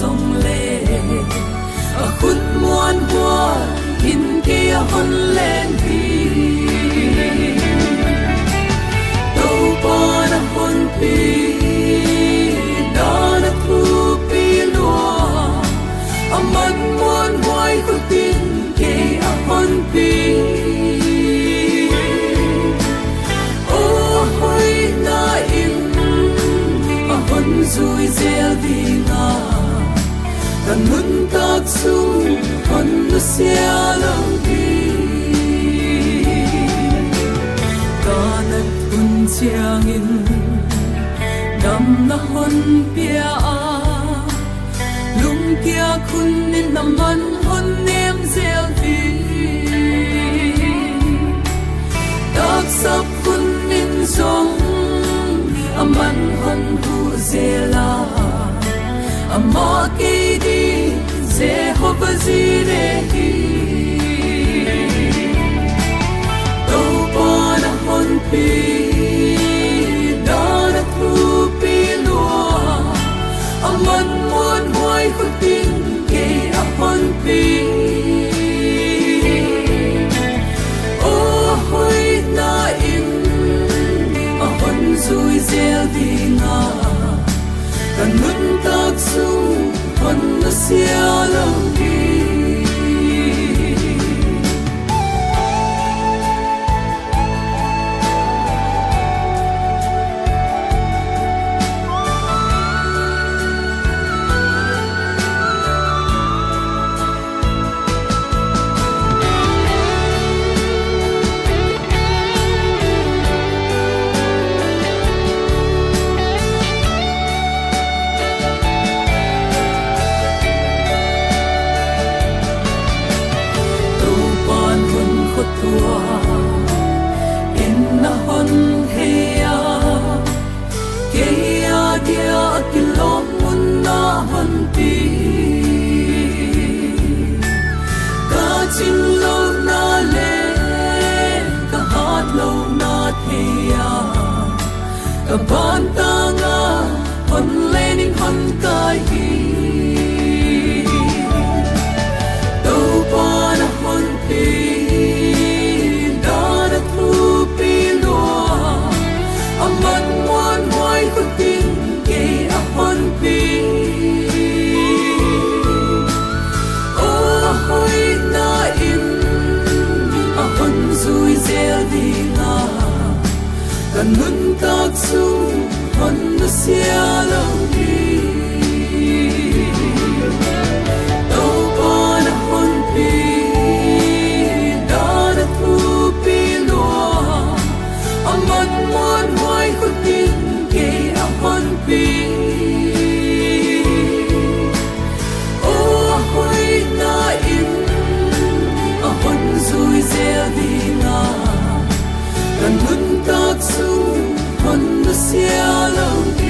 sông lê khut muôn hoa in kia hôn lên vì đâu qua đã hôn pi đó đã thu pi lúa mất muôn hoài khut tin kia hôn pi rồi gieo đi ngà gần muốn tác sung còn nó xia lâu đi ta nát quân chiang in đam na hôn bia a lung kia khun in nam man hôn nem gieo đi tác sắp khun in song aman hon hu zela amma ke di Jehovah Zirehi to pa na hon pi da na thu pi lua aman mon hoai khu tin ke a hon pi o hoi na in rồi gieo đi ngà cần muốn tác sung còn nó xia lâu đi ban ta nga hon lên in hon kai hi đâu pa na hon pi da na thu pi lua aman muan hoai khu tin ke a hon pi o hoi na in a hon zui zel di na gần muốn tác sung hon nó xia lâu đi đâu có na hon pi da na thu pi lúa aman muôn hoai khu tin ke a hon pi o hoi na in a hon zui gieo đi na gần muốn tác sung hon nó xia lâu